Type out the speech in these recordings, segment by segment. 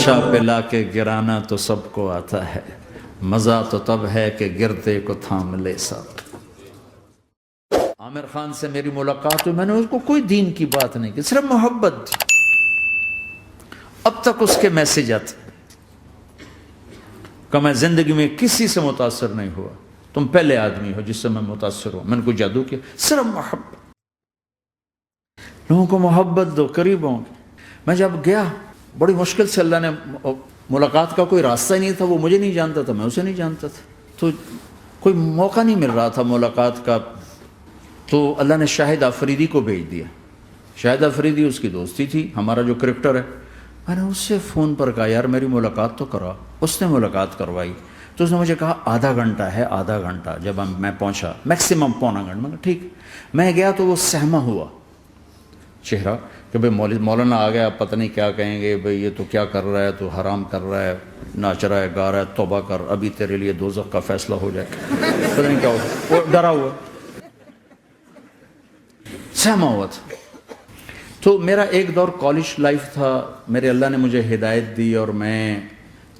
نشہ پلا کے گرانا تو سب کو آتا ہے، مزہ تو تب ہے کہ گرتے کو تھام لے سب۔ عامر خان سے میری ملاقات ہوئی، میں نے اس کو کوئی دین کی بات نہیں کی، صرف محبت تھی۔ اب تک اس کے میسج آتے کہ میں زندگی میں کسی سے متاثر نہیں ہوا، تم پہلے آدمی ہو جس سے میں متاثر ہوں، میں نے کوئی جادو کیا، صرف محبت۔ لوگوں کو محبت دو، قریب ہوں۔ میں جب گیا بڑی مشکل سے اللہ نے، ملاقات کا کوئی راستہ ہی نہیں تھا، وہ مجھے نہیں جانتا تھا، میں اسے نہیں جانتا تھا، تو کوئی موقع نہیں مل رہا تھا ملاقات کا، تو اللہ نے شاہد آفریدی کو بھیج دیا۔ شاہد آفریدی اس کی دوستی تھی، ہمارا جو کرکٹر ہے، میں نے اس سے فون پر کہا یار میری ملاقات تو کرا، اس نے ملاقات کروائی، تو اس نے مجھے کہا آدھا گھنٹہ ہے، آدھا گھنٹہ۔ جب میں پہنچا میکسیمم پونا گھنٹہ، میں کہا ٹھیک۔ میں گیا تو وہ سہما ہوا چہرہ کہ بھئی مولانا آ گیا، پتہ نہیں کیا کہیں گے، بھئی یہ تو کیا کر رہا ہے، تو حرام کر رہا ہے، ناچ رہا ہے، گا رہا ہے، توبہ کر، ابھی تیرے لیے دوزخ کا فیصلہ ہو جائے، پتہ نہیں کیا ہو، وہ ڈرا ہوا سہما ہوا تھا۔ تو میرا ایک دور کالج لائف تھا، میرے اللہ نے مجھے ہدایت دی، اور میں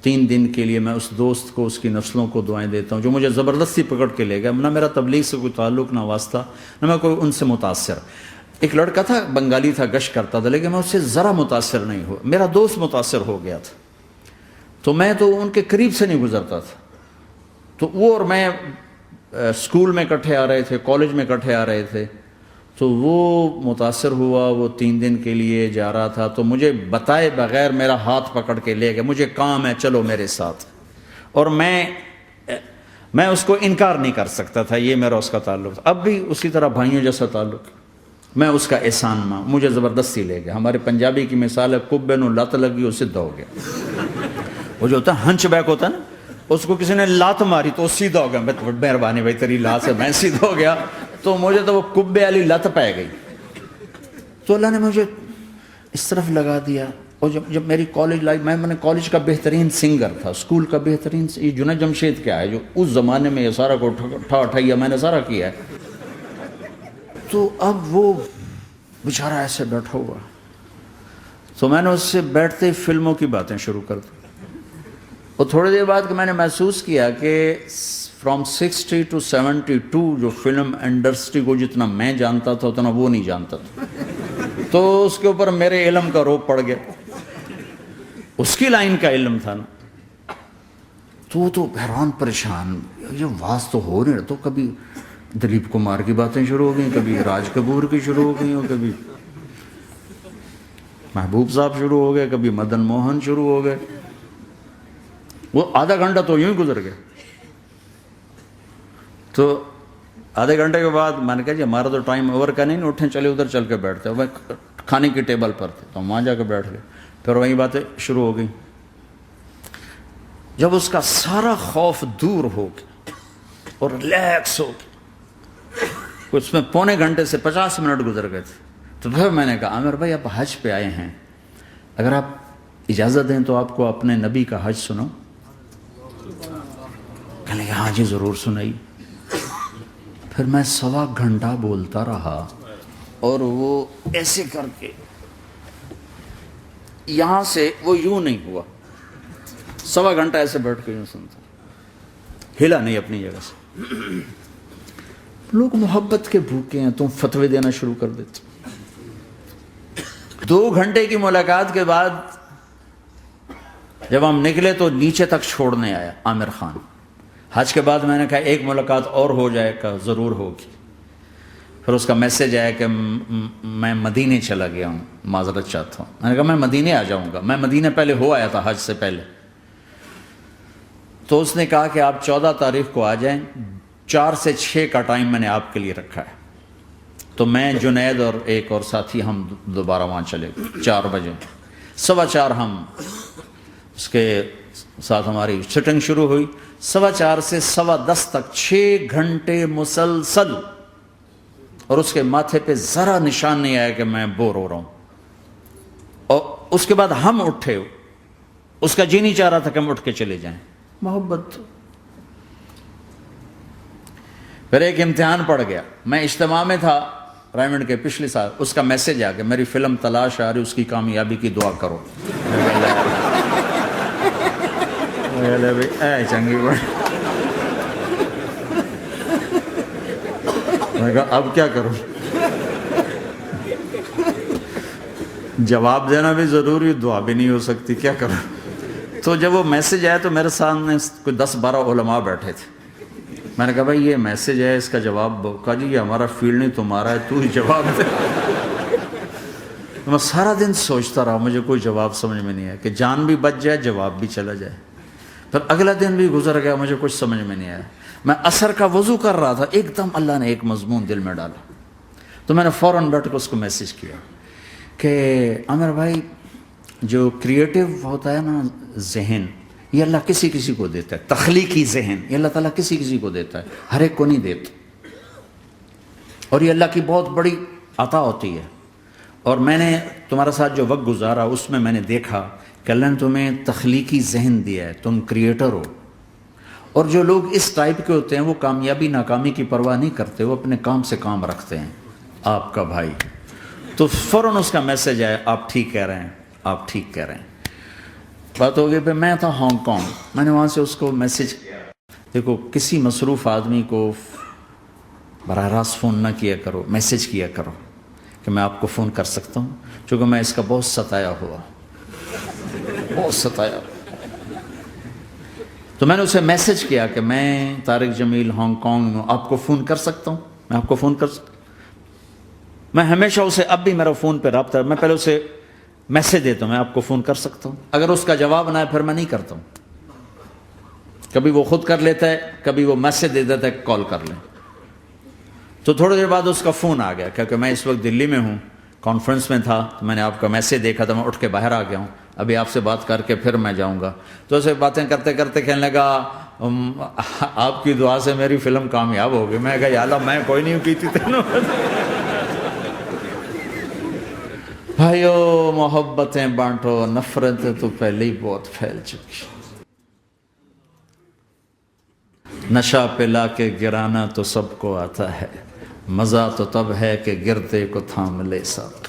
3 دن کے لیے میں اس دوست کو، اس کی نسلوں کو دعائیں دیتا ہوں جو مجھے زبردستی پکڑ کے لے گیا۔ نہ میرا تبلیغ سے کوئی تعلق، نہ واسطہ، نہ میں کوئی ان سے متاثر۔ ایک لڑکا تھا، بنگالی تھا، گشت کرتا تھا، لیکن میں اس سے ذرا متاثر نہیں ہوا۔ میرا دوست متاثر ہو گیا تھا، تو میں تو ان کے قریب سے نہیں گزرتا تھا۔ تو وہ اور میں اسکول میں اکٹھے آ رہے تھے، کالج میں اکٹھے آ رہے تھے، تو وہ متاثر ہوا، وہ 3 دن کے لیے جا رہا تھا، تو مجھے بتائے بغیر میرا ہاتھ پکڑ کے لے گیا، مجھے کام ہے چلو میرے ساتھ، اور میں اس کو انکار نہیں کر سکتا تھا، یہ میرا اس کا تعلق تھا۔ اب بھی اسی طرح بھائیوں جیسا تعلق، میں اس کا احسان ماں، مجھے زبردستی لے گیا۔ ہمارے پنجابی کی مثال ہے، کبے نو لت لگی وہ سیدھا ہو گیا۔ وہ جو ہوتا ہے ہنچ بیک ہوتا ہے نا، اس کو کسی نے لات ماری تو وہ سیدھا ہو گیا، مہربانی بھائی تیری لات سے میں سیدھا ہو گیا، تو مجھے تو وہ کبے والی لت پہ گئی۔ تو اللہ نے مجھے اس طرف لگا دیا۔ اور جب میری کالج لائف، میں نے کالج کا بہترین سنگر تھا، اسکول کا بہترین، یہ جنید جمشید کیا ہے جو اس زمانے میں یہ سارا کو اٹھایا میں نے سارا کیا ہے۔ تو اب وہ بیچارہ ایسے بیٹھا ہوا، تو میں نے اس سے بیٹھتے ہی فلموں کی باتیں شروع کر دی، اور تھوڑی دیر بعد کہ میں نے محسوس کیا کہ فرام 60 to 72 جو فلم انڈسٹری کو جتنا میں جانتا تھا اتنا وہ نہیں جانتا تھا، تو اس کے اوپر میرے علم کا روپ پڑ گیا، اس کی لائن کا علم تھا نا، تو حیران پریشان، یہ واز تو ہو نہیں رہا، تو کبھی دلیپ کمار کی باتیں شروع ہو گئیں، کبھی راج کپور کی شروع ہو گئیں، اور کبھی محبوب صاحب شروع ہو گئے، کبھی مدن موہن شروع ہو گئے۔ وہ آدھا گھنٹہ تو یوں ہی گزر گیا۔ تو آدھے گھنٹے کے بعد میں نے کہا جی ہمارا تو ٹائم اوور کا نہیں، اٹھیں چلے ادھر چل کے بیٹھتے ہیں۔ وہ کھانے کی ٹیبل پر تھے تو ہم وہاں جا کے بیٹھ گئے، پھر وہیں باتیں شروع ہو گئیں۔ جب اس کا سارا خوف دور ہو گیا اور ریلیکس ہو گیا، اس میں پونے گھنٹے سے 50 منٹ گزر گئے تھے، تو پھر میں نے کہا عامر بھائی آپ حج پہ آئے ہیں، اگر آپ اجازت دیں تو آپ کو اپنے نبی کا حج سنو۔ کہنے لگے ہاں جی ضرور سنائی۔ پھر میں 1.25 گھنٹہ بولتا رہا، اور وہ ایسے کر کے یہاں سے وہ یوں نہیں ہوا، 1.25 گھنٹہ ایسے بیٹھ کے یوں سنتا، ہلا نہیں اپنی جگہ سے۔ لوگ محبت کے بھوکے ہیں، تم فتوے دینا شروع کر دیتے۔ 2 گھنٹے کی ملاقات کے بعد جب ہم نکلے تو نیچے تک چھوڑنے آیا عامر خان۔ حج کے بعد میں نے کہا ایک ملاقات اور ہو جائے گا، ضرور ہوگی۔ پھر اس کا میسج آیا کہ میں مدینے چلا گیا ہوں، معذرت چاہتا ہوں۔ میں نے کہا میں مدینے آ جاؤں گا، میں مدینے پہلے ہو آیا تھا حج سے پہلے۔ تو اس نے کہا کہ آپ 14 تاریخ کو آ جائیں، 4 سے 6 کا ٹائم میں نے آپ کے لیے رکھا ہے۔ تو میں جنید اور ایک اور ساتھی ہم دوبارہ وہاں چلے گئے 4 بجے، 4:15 ہم اس کے ساتھ ہماری سٹنگ شروع ہوئی، 4:15 سے 10:15 تک 6 گھنٹے مسلسل، اور اس کے ماتھے پہ ذرا نشان نہیں آیا کہ میں بور ہو رہا ہوں۔ اور اس کے بعد ہم اٹھے، اس کا جی نہیں چاہ رہا تھا کہ ہم اٹھ کے چلے جائیں، محبت۔ پھر ایک امتحان پڑ گیا، میں اجتماع میں تھا رائمنڈ کے پچھلے سال، اس کا میسج آ گیا میری فلم تلاش آ رہی، اس کی کامیابی کی دعا کرو۔ اے چنگی بڑی. میں نے کہا اب کیا کروں؟ جواب دینا بھی ضروری، دعا بھی نہیں ہو سکتی، کیا کروں؟ تو جب وہ میسج آیا تو میرے سامنے کوئی 10-12 علماء بیٹھے تھے. میں نے کہا بھائی یہ میسج ہے، اس کا جواب. کہا جی یہ ہمارا فیلڈ نہیں تمہارا ہے، تو ہی جواب دے. میں سارا دن سوچتا رہا، مجھے کوئی جواب سمجھ میں نہیں آیا کہ جان بھی بچ جائے، جواب بھی چلا جائے. پھر اگلا دن بھی گزر گیا، مجھے کچھ سمجھ میں نہیں آیا. میں عصر کا وضو کر رہا تھا، ایک دم اللہ نے ایک مضمون دل میں ڈالا. تو میں نے فوراً بیٹھ کے اس کو میسج کیا کہ عامر بھائی، جو کریٹیو ہوتا ہے نا ذہن، یہ اللہ کسی کسی کو دیتا ہے. تخلیقی ذہن یہ اللہ تعالیٰ کسی کسی کو دیتا ہے، ہر ایک کو نہیں دیتا. اور یہ اللہ کی بہت بڑی عطا ہوتی ہے. اور میں نے تمہارے ساتھ جو وقت گزارا اس میں میں نے دیکھا کہ اللہ نے تمہیں تخلیقی ذہن دیا ہے، تم کریٹر ہو. اور جو لوگ اس ٹائپ کے ہوتے ہیں وہ کامیابی ناکامی کی پرواہ نہیں کرتے، وہ اپنے کام سے کام رکھتے ہیں. آپ کا بھائی تو فوراً اس کا میسج آیا، آپ ٹھیک کہہ رہے ہیں، آپ ٹھیک کہہ رہے ہیں. بات ہو گئی. پھر میں تھا ہانگ کانگ، میں نے وہاں سے اس کو میسج کیا. دیکھو کسی مصروف آدمی کو براہ راست فون نہ کیا کرو، میسج کیا کرو کہ میں آپ کو فون کر سکتا ہوں، چونکہ میں اس کا بہت ستایا ہوا، بہت ستایا. تو میں نے اسے میسج کیا کہ میں طارق جمیل ہانگ کانگ میں آپ کو فون کر سکتا ہوں، میں آپ کو فون کر سکتا ہوں. میں ہمیشہ اسے، اب بھی میرا فون پہ رابطہ ہے، میں پہلے اسے میسج دیتا ہوں میں آپ کو فون کر سکتا ہوں. اگر اس کا جواب نہ ہے پھر میں نہیں کرتا ہوں. کبھی وہ خود کر لیتا ہے، کبھی وہ میسج دے دیتا ہے کال کر لیں. تو تھوڑی دیر بعد اس کا فون آ گیا، کیونکہ میں اس وقت دلی میں ہوں، کانفرنس میں تھا. تو میں نے آپ کا میسج دیکھا تھا، میں اٹھ کے باہر آ گیا ہوں، ابھی آپ سے بات کر کے پھر میں جاؤں گا. تو اسے باتیں کرتے کرتے کہنے لگا آپ کی دعا سے میری فلم کامیاب ہو گئی. میں کہا یا اللہ میں کوئی نہیں کی تھی تینوں. بھائیو محبتیں بانٹو، نفرتیں تو پہلے ہی بہت پھیل چکی. نشہ پلا کے گرانا تو سب کو آتا ہے، مزہ تو تب ہے کہ گرتے کو تھام لے سب.